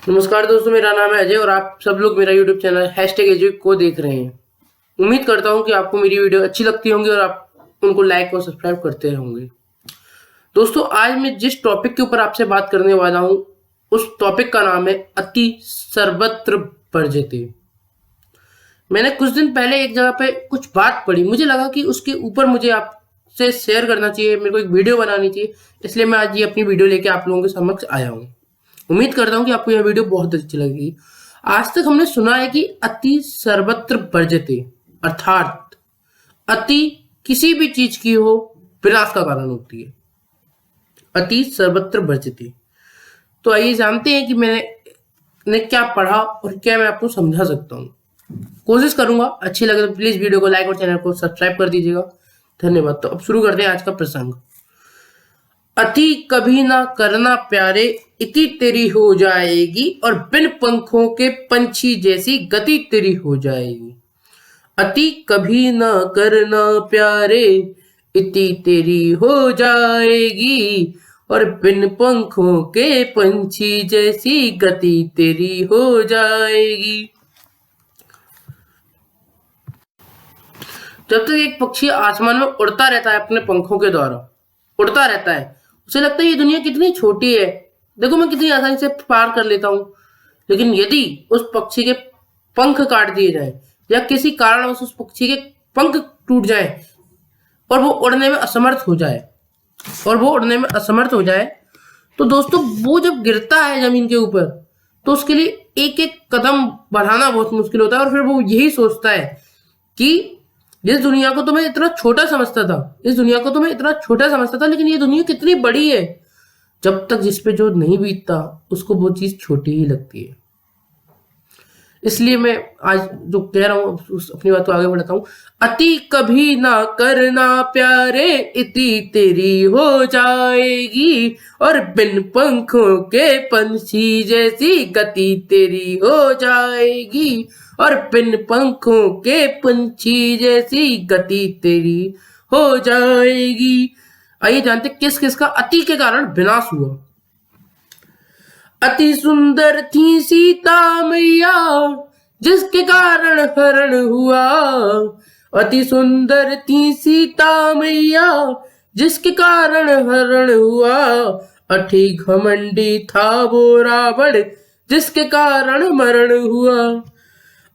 नमस्कार दोस्तों, मेरा नाम है अजय और आप सब लोग मेरा यूट्यूब चैनल #एजुक को देख रहे हैं। उम्मीद करता हूं कि आपको मेरी वीडियो अच्छी लगती होंगी और आप उनको लाइक और सब्सक्राइब करते होंगे। दोस्तों, आज मैं जिस टॉपिक के ऊपर आपसे बात करने वाला हूं उस टॉपिक का नाम है अति सर्वत्र वर्ज्यते। मैंने कुछ दिन पहले एक जगह पे कुछ बात पढ़ी, मुझे लगा कि उसके ऊपर मुझे आपसे शेयर करना चाहिए, मेरे को एक वीडियो बनानी चाहिए, इसलिए मैं आज ये अपनी वीडियो लेके आप लोगों के समक्ष आया हूँ। उम्मीद करता हूँ कि आपको यह वीडियो बहुत अच्छी लगेगी। आज तक हमने सुना है कि अति सर्वत्र वर्ज्यते, अर्थात अति किसी भी चीज की हो विनाश का कारण होती है। अति सर्वत्र वर्ज्यते। तो आइए जानते हैं कि मैंने क्या पढ़ा और क्या मैं आपको समझा सकता हूँ। कोशिश करूंगा, अच्छी लगे तो प्लीज वीडियो को लाइक और चैनल को सब्सक्राइब कर दीजिएगा। धन्यवाद। तो अब शुरू करते हैं आज का प्रसंग। अति कभी ना करना प्यारे, इति तेरी हो जाएगी और बिन पंखों के पंछी जैसी गति तेरी हो जाएगी। अति कभी ना करना प्यारे, इति तेरी हो जाएगी और बिन पंखों के पंछी जैसी गति तेरी हो जाएगी। जब तक एक पक्षी आसमान में उड़ता रहता है, अपने पंखों के द्वारा उड़ता रहता है, उसे लगता है ये दुनिया कितनी छोटी है, देखो मैं कितनी आसानी से पार कर लेता हूँ। लेकिन यदि उस पक्षी के पंख काट दिए जाए या किसी कारणवश उस पक्षी के पंख टूट जाए और वो उड़ने में असमर्थ हो जाए तो दोस्तों वो जब गिरता है जमीन के ऊपर तो उसके लिए एक एक कदम बढ़ाना बहुत मुश्किल होता है और फिर वो यही सोचता है कि इस दुनिया को तो मैं इतना छोटा समझता था, लेकिन ये दुनिया कितनी बड़ी है। जब तक जिस पे जो नहीं बीतता उसको वो चीज छोटी ही लगती है। इसलिए मैं आज जो कह रहा हूँ अपनी बात को आगे बढ़ाता हूँ। अति कभी ना करना प्यारे, इति तेरी हो जाएगी और बिन पंखों के पंछी जैसी गति तेरी हो जाएगी और बिन पंखों के पंछी जैसी गति तेरी हो जाएगी। आइए जानते किस किस का अति के कारण विनाश हुआ। अति सुंदर थी सीता मैया, जिसके कारण हरण हुआ। अति सुंदर थी सीता मैया, जिसके कारण हरण हुआ। अति घमंडी था वो रावण, जिसके कारण मरण हुआ।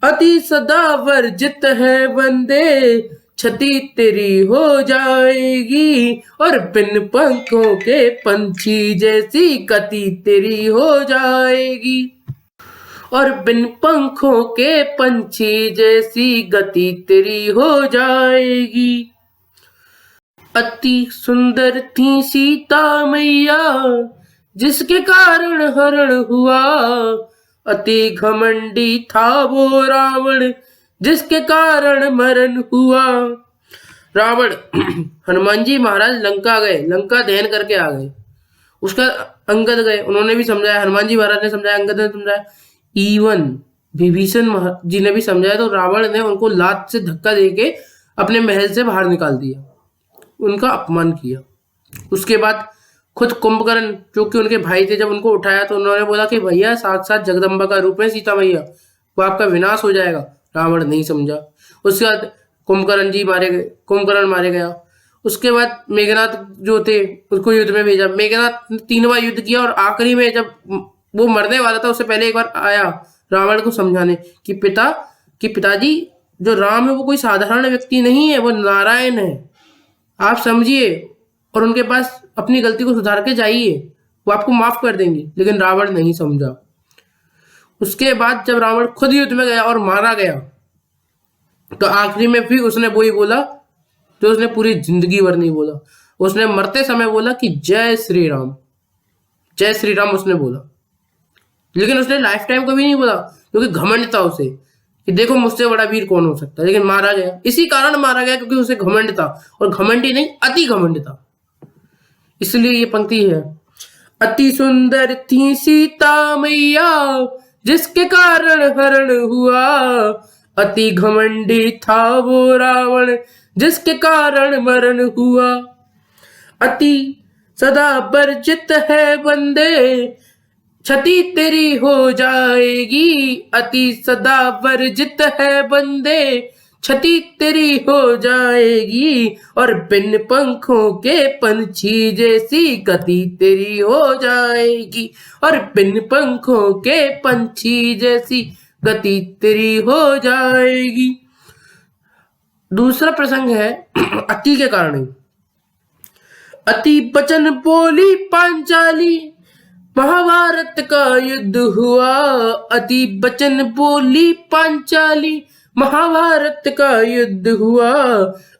अति सदा वर्जित है बंदे, क्षति तेरी हो जाएगी और बिन पंखों के पंछी जैसी गति तेरी हो जाएगी और बिन पंखों के पंछी जैसी गति तेरी हो जाएगी। अति सुंदर थी सीता मैया, जिसके कारण हरण हुआ। अति घमंडी था वो रावण, जिसके कारण मरण हुआ। रावण हनुमान जी महाराज लंका दहन करके आ गए। उसका अंगद गए, उन्होंने भी समझाया, हनुमान जी महाराज ने समझाया, अंगद ने समझाया, इवन विभीषण जी ने भी समझाया। तो रावण ने उनको लात से धक्का देके अपने महल से बाहर निकाल दिया, उनका अपमान किया। उसके बाद खुद कुंभकर्ण जो कि उनके भाई थे, जब उनको उठाया तो उन्होंने बोला कि भैया साक्षात जगदम्बा का रूप है सीता मैया, वो आपका विनाश हो जाएगा। रावण नहीं समझा। उसके बाद कुंभकर्ण मारे गया। उसके बाद मेघनाथ जो थे उसको युद्ध में भेजा। मेघनाथ ने 3 बार युद्ध किया और आखिरी में जब वो मरने वाला था उससे पहले एक बार आया रावण को समझाने कि पिताजी जो राम है वो कोई साधारण व्यक्ति नहीं है, वो नारायण है, आप समझिए और उनके पास अपनी गलती को सुधार के जाइए, वो आपको माफ कर देंगे। लेकिन रावण नहीं समझा। उसके बाद जब रावण खुद युद्ध में गया और मारा गया तो आखिरी में भी उसने वही बोला जो उसने पूरी जिंदगी भर नहीं बोला। उसने मरते समय बोला कि जय श्री राम उसने बोला। लेकिन उसने लाइफ टाइम कभी नहीं बोला, क्योंकि घमंड था उसे कि देखो मुझसे बड़ा वीर कौन हो सकता है। लेकिन मारा गया, इसी कारण मारा गया क्योंकि उसे घमंड था, और घमंड ही नहीं अति घमंड था। इसलिए ये पंक्ति है, अति सुंदर थी सीता मैया, जिसके कारण हरण हुआ। अति घमंडी था वो रावण, जिसके कारण मरण हुआ। अति सदा वर्जित है बंदे, क्षति तेरी हो जाएगी, अति सदा वर्जित है बंदे, क्षति तेरी हो जाएगी, और बिन पंखों के पंछी जैसी गति तेरी हो जाएगी, और बिन पंखों के पंछी जैसी गति तेरी हो जाएगी। दूसरा प्रसंग है अति के कारण। अति बचन बोली पांचाली, महाभारत का युद्ध हुआ। अति बचन बोली पांचाली, महाभारत का युद्ध हुआ।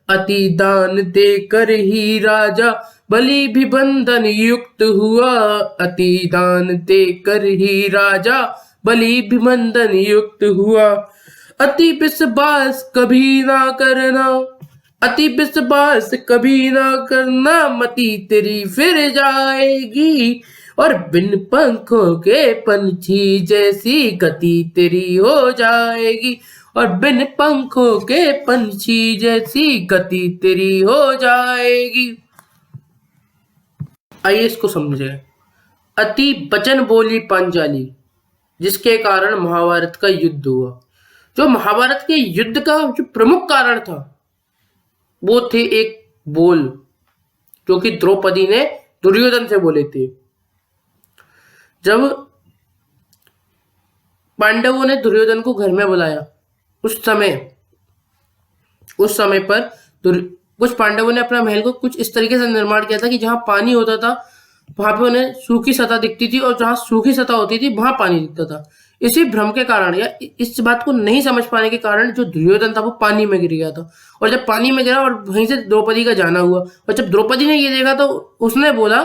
अति दान देकर ही राजा बलि भी बंधन युक्त हुआ। अति दान देकर ही राजा बलि भी बंधन युक्त हुआ। अति विश्वास कभी ना करना, अति विश्वास कभी ना करना, मति तेरी फिर जाएगी, और बिन पंखों के पंछी जैसी गति तेरी हो जाएगी, और बिन पंखों के पंछी जैसी गति तेरी हो जाएगी। आइए इसको समझे। अति बचन बोली पांचाली, जिसके कारण महाभारत का युद्ध हुआ। जो महाभारत के युद्ध का जो प्रमुख कारण था वो थे एक बोल जो कि द्रौपदी ने दुर्योधन से बोले थे। जब पांडवों ने दुर्योधन को घर में बुलाया, उस समय पर कुछ पांडवों ने अपना महल को कुछ इस तरीके से निर्माण किया था कि जहां पानी होता था वहां पे उन्हें सूखी सतह दिखती थी, और जहां सूखी सतह होती थी वहां पानी दिखता था। इसी भ्रम के कारण या इस बात को नहीं समझ पाने के कारण जो दुर्योधन था वो पानी में गिर गया था, और जब पानी में गिरा और वहीं से द्रौपदी का जाना हुआ, और जब द्रौपदी ने ये देखा तो उसने बोला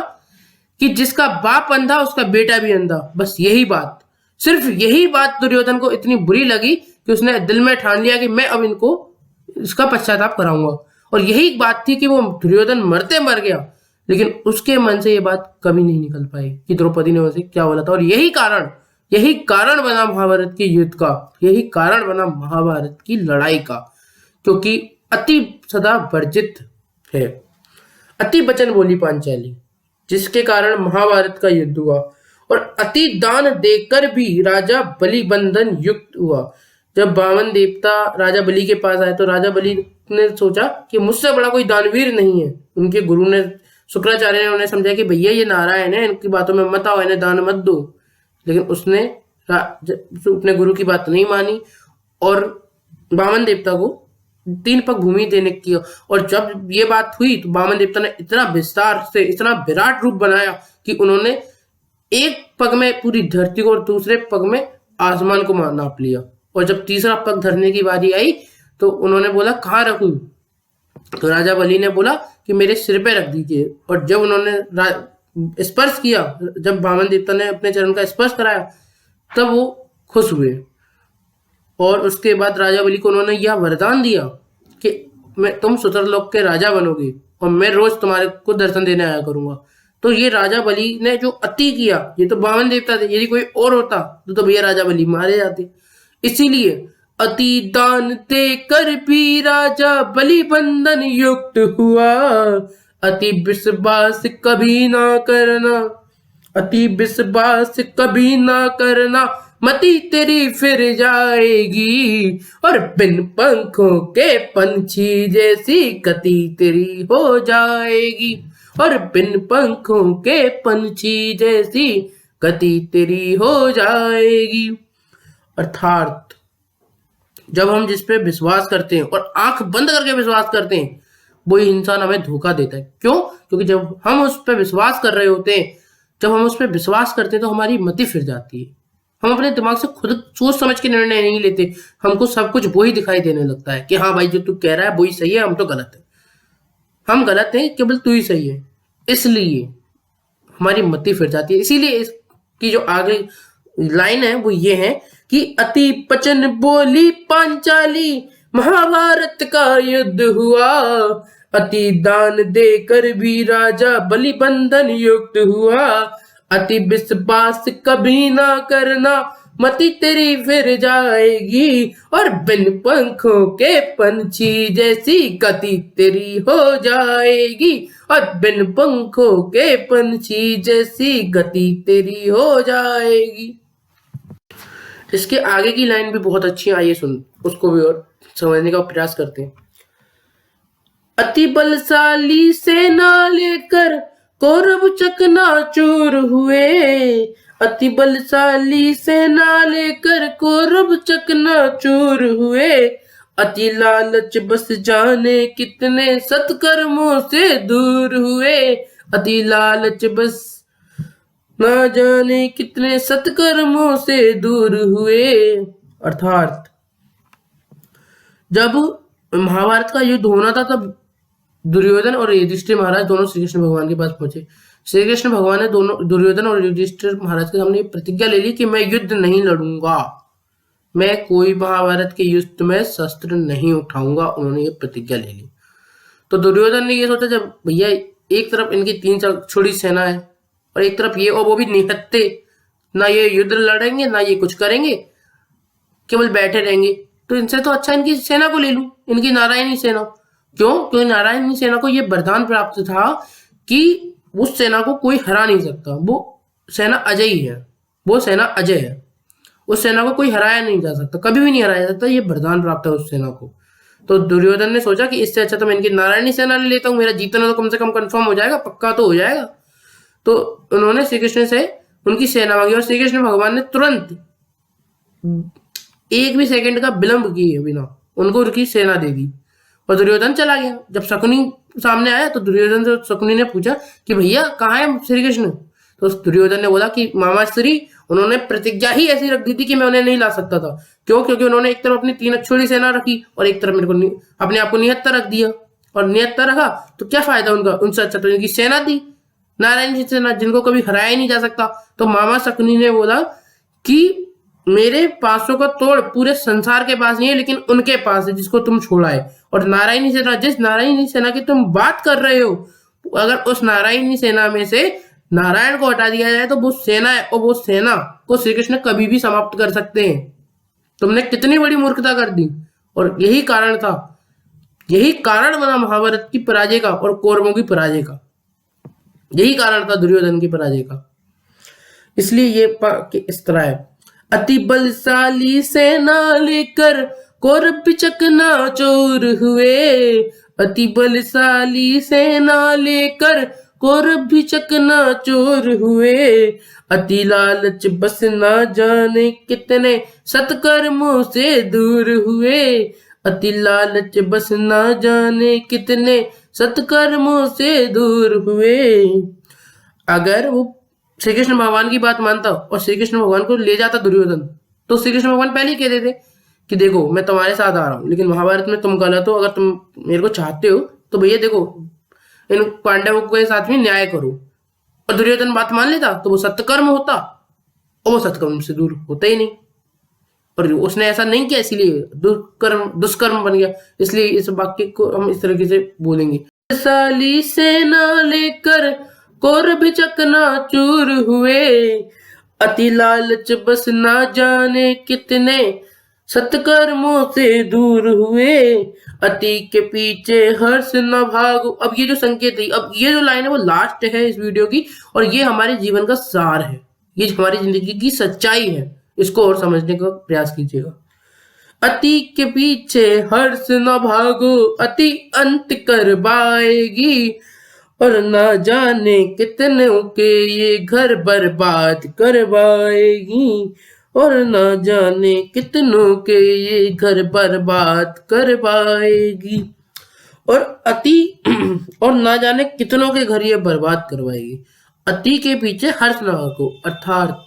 कि जिसका बाप अंधा उसका बेटा भी अंधा। बस यही बात, सिर्फ यही बात दुर्योधन को इतनी बुरी लगी कि उसने दिल में ठान लिया कि मैं अब इनको इसका पश्चाताप कराऊंगा। और यही बात थी कि वो दुर्योधन मरते मर गया, लेकिन उसके मन से ये बात कभी नहीं निकल पाई कि द्रौपदी ने उसे क्या बोला था। और यही कारण बना महाभारत के युद्ध का, यही कारण बना महाभारत की लड़ाई का, क्योंकि अति सदा वर्जित है। अति बचन बोली पांचाली, जिसके कारण महाभारत का युद्ध हुआ। और अति दान देकर भी राजा बलि बंधन युक्त हुआ। जब वामन देवता राजा बलि के पास आए तो राजा बलि ने सोचा कि मुझसे बड़ा कोई दानवीर नहीं है। उनके गुरु ने, शुक्राचार्य ने उन्हें समझाया कि भैया ये नारायण है, इनकी बातों में मत आओ, इन्हें दान मत दो। लेकिन उसने अपने गुरु की बात नहीं मानी और वामन देवता को 3 पग भूमि देने की। और जब ये बात हुई तो वामन देवता ने इतना विस्तार से, इतना विराट रूप बनाया कि उन्होंने एक पग में पूरी धरती को और दूसरे पग में आसमान को नाप लिया। और जब तीसरा पग धरने की बारी आई तो उन्होंने बोला कहाँ रखूं, तो राजा बलि ने बोला कि मेरे सिर पे रख दीजिए। और जब उन्होंने स्पर्श किया, जब वामन देवता ने अपने चरण का स्पर्श कराया, तब वो खुश हुए। और उसके बाद राजा बलि को उन्होंने यह वरदान दिया कि तुम सुतरलोक के राजा बनोगे और मैं रोज तुम्हारे को दर्शन देने आया करूंगा। तो ये राजा बलि ने जो अति किया, ये तो वामन देवता थे, यदि कोई और होता तो भैया राजा बलि मारे जाते। इसीलिए अति दान देकर भी राजा बलि बंधन युक्त हुआ। अति विश्वास कभी ना करना, अति विश्वास कभी ना करना, मति तेरी फिर जाएगी, और बिन पंखों के पंछी जैसी गति तेरी हो जाएगी, और बिन पंखों के पंछी जैसी गति तेरी हो जाएगी। अर्थात जब हम जिस पे विश्वास करते हैं और आंख बंद करके विश्वास करते हैं, वही इंसान हमें धोखा देता है। क्यों? क्योंकि जब हम उस पर विश्वास कर रहे होते हैं, जब हम उस पर विश्वास करते हैं तो हमारी मति फिर जाती है। हम अपने दिमाग से खुद सोच समझ के निर्णय नहीं लेते, हमको सब कुछ वही दिखाई देने लगता है कि हाँ भाई जो तू कह रहा है वही सही है, हम तो गलत है, हम गलत हैं, केवल तू ही सही है। इसलिए हमारी मति फिर जाती है। इसीलिए इसकी जो आगे लाइन है वो ये है कि अति बचन बोली पांचाली, महाभारत का युद्ध हुआ। अति दान देकर भी राजा बलि बंधन युक्त हुआ। अति विश्वास कभी ना करना, मति तेरी फिर जाएगी, और बिन पंखों के पंछी जैसी गति तेरी हो जाएगी, और बिन पंखों के पंछी जैसी गति तेरी हो जाएगी। इसके आगे की लाइन भी बहुत अच्छी है, आइए सुन उसको भी और समझने का प्रयास करते हैं। अति बलशाली सेना लेकर कौरव चकनाचूर हुए, अति बलशाली सेना लेकर कौरव चकनाचूर हुए, अति लालच बस जाने कितने सत्कर्मों से दूर हुए, अति लालच बस ना जाने कितने सत्कर्मों से दूर हुए। अर्थात जब महाभारत का युद्ध होना था तब दुर्योधन और युधिष्ठिर महाराज दोनों श्री कृष्ण भगवान के पास पहुंचे। श्री कृष्ण भगवान ने दोनों दुर्योधन और युधिष्ठिर महाराज के सामने प्रतिज्ञा ले ली कि मैं युद्ध नहीं लड़ूंगा, मैं कोई महाभारत के युद्ध में शस्त्र नहीं उठाऊंगा। उन्होंने ये प्रतिज्ञा ले ली। तो दुर्योधन ने ये सोचा, जब भैया एक तरफ इनकी 3 छोड़ी सेना है और एक तरफ ये, और वो भी निहत्थे, ना ये युद्ध लड़ेंगे ना ये कुछ करेंगे, केवल बैठे रहेंगे, तो इनसे तो अच्छा इनकी सेना को ले लूं, इनकी नारायणी सेना। क्यों? क्योंकि नारायणी सेना को यह वरदान प्राप्त था कि उस सेना को कोई हरा नहीं सकता, वो सेना अजयी है, वो सेना अजय है, उस सेना को कोई हराया नहीं जा सकता, कभी भी नहीं हराया जा सकता, ये वरदान प्राप्त है उस सेना को। तो दुर्योधन ने सोचा कि इससे अच्छा तो मैं इनकी नारायणी सेना ले लेता हूँ, मेरा जीतना तो कम से कम कंफर्म हो जाएगा, पक्का तो हो जाएगा। तो उन्होंने श्री कृष्ण से उनकी सेना मांगी और श्री कृष्ण भगवान ने तुरंत एक भी सेकंड का विलंब किए बिना उनको उनकी सेना दे दी और दुर्योधन चला गया। जब शकुनी सामने आया तो दुर्योधन से शकुनी ने पूछा कि भैया कहाँ है श्री कृष्ण? तो दुर्योधन ने बोला कि मामा श्री, उन्होंने प्रतिज्ञा ही ऐसी रख दी थी कि मैं उन्हें नहीं ला सकता था। क्यों? क्योंकि उन्होंने एक तरफ अपनी 3 छोड़ी सेना रखी और एक तरफ मेरे को अपने आप को निहत्था रख दिया, और निहत्था रखा तो क्या फायदा उनका, उनसे अच्छा तो इनकी सेना दी, नारायण जी सेना, जिनको कभी हराया ही नहीं जा सकता। तो मामा शकुनी ने बोला कि मेरे पासों का तोड़ पूरे संसार के पास नहीं है, लेकिन उनके पास है जिसको तुम छोड़ा है। और नारायणी सेना, जिस नारायणी सेना की तुम बात कर रहे हो, अगर उस नारायणी सेना में से नारायण को हटा दिया जाए तो वो सेना है, और वो सेना को श्री कृष्ण कभी भी समाप्त कर सकते हैं। तुमने कितनी बड़ी मूर्खता कर दी। और यही कारण था, यही कारण बना महाभारत की पराजय का और कौरवों की पराजय का, यही कारण था दुर्योधन की पराजय का। इसलिए ये इस तरह है, अति बलशाली सेना लेकर कौरव चकनाचूर हुए, अति बलशाली सेना लेकर कौरव चकनाचूर हुए, अति लालच बस ना जाने कितने सत्कर्मों से दूर हुए, अति लालच बस ना जाने कितने सत्कर्मों से दूर हुए। अगर वो श्री कृष्ण भगवान की बात मानता और श्री कृष्ण भगवान को ले जाता दुर्योधन, तो श्री कृष्ण भगवान पहले ही कह देते कि देखो मैं तुम्हारे साथ आ रहा हूँ, लेकिन महाभारत में तुम गलत हो, अगर तुम मेरे को चाहते हो तो भैया देखो इन पांडवों के साथ में न्याय करो। और दुर्योधन बात मान लेता तो वो सत्कर्म होता, और वो सत्कर्म से दूर होता ही नहीं। और उसने ऐसा नहीं किया, इसीलिए दुष्कर्म बन गया। इसलिए इस वाक्य को हम इस तरीके से बोलेंगे, साली सेना लेकर कौरव चकनाचूर हुए, अति लालच बस ना जाने कितने सत्कर्मों से दूर हुए, अति के पीछे हर्ष न भागो। अब ये जो संकेत है, अब ये जो लाइन है वो लास्ट है इस वीडियो की, और ये हमारे जीवन का सार है, ये हमारी जिंदगी की सच्चाई है। इसको और समझने का प्रयास कीजिएगा। अति के पीछे हर्ष न भागो, अति अंत करवाएगी, और ना जाने कितनों के ये घर बर्बाद करवाएगी, और ना जाने कितनों के ये घर बर्बाद करवाएगी। और अति और ना जाने कितनों के घर ये बर्बाद करवाएगी। अति के पीछे हर्ष न भागो, अर्थात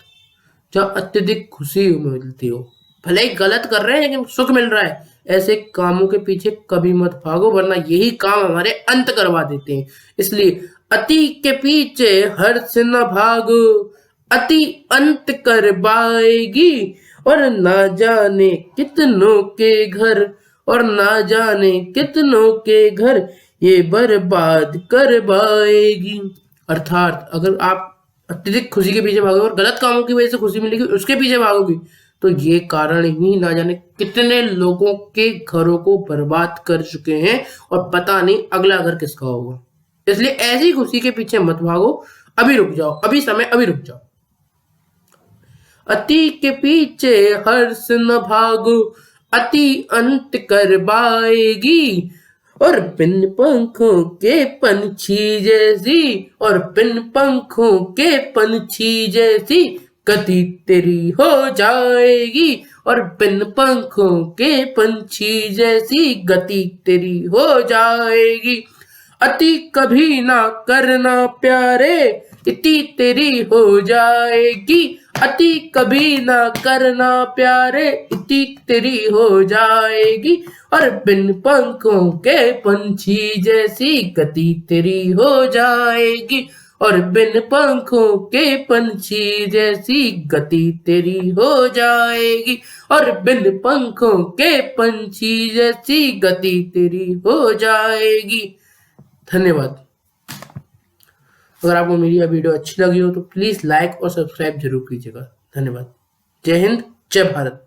जहाँ अत्यधिक खुशी मिलती हो, भले ही गलत कर रहे हैं लेकिन सुख मिल रहा है, ऐसे कामों के पीछे कभी मत भागो, वरना यही काम हमारे अंत करवा देते हैं। इसलिए अति के पीछे हर्ष न भागो, अति अंत करवाएगी, और ना जाने कितनों के घर, और ना जाने कितनों के घर ये बर्बाद करवाएगी। अर्थात अगर आप अत्यधिक खुशी के पीछे भागोगे और गलत कामों की वजह से खुशी मिलेगी उसके पीछे भागोगी, तो ये कारण ही ना जाने कितने लोगों के घरों को बर्बाद कर चुके हैं, और पता नहीं अगला घर किसका होगा। इसलिए ऐसी खुशी के पीछे मत भागो, अभी रुक जाओ, अभी समय, अभी रुक जाओ। अति के पीछे हर्ष न भागो, अति अंत करवाएगी। और बिन पंखों के पंछी जैसी, और बिन पंखों के पंछी जैसी गति तेरी हो जाएगी। और बिन पंखों के पंछी जैसी गति तेरी हो जाएगी। अति कभी ना करना प्यारे, इति तेरी हो जाएगी। अति कभी ना करना प्यारे, इति तेरी हो जाएगी। और बिन पंखों के पंछी जैसी गति तेरी हो जाएगी। और बिन पंखों के पंछी जैसी गति तेरी हो जाएगी। और बिन पंखों के पंछी जैसी गति तेरी हो जाएगी। धन्यवाद। अगर आपको मेरी यह वीडियो अच्छी लगी हो तो प्लीज लाइक और सब्सक्राइब जरूर कीजिएगा। धन्यवाद। जय हिंद, जय भारत।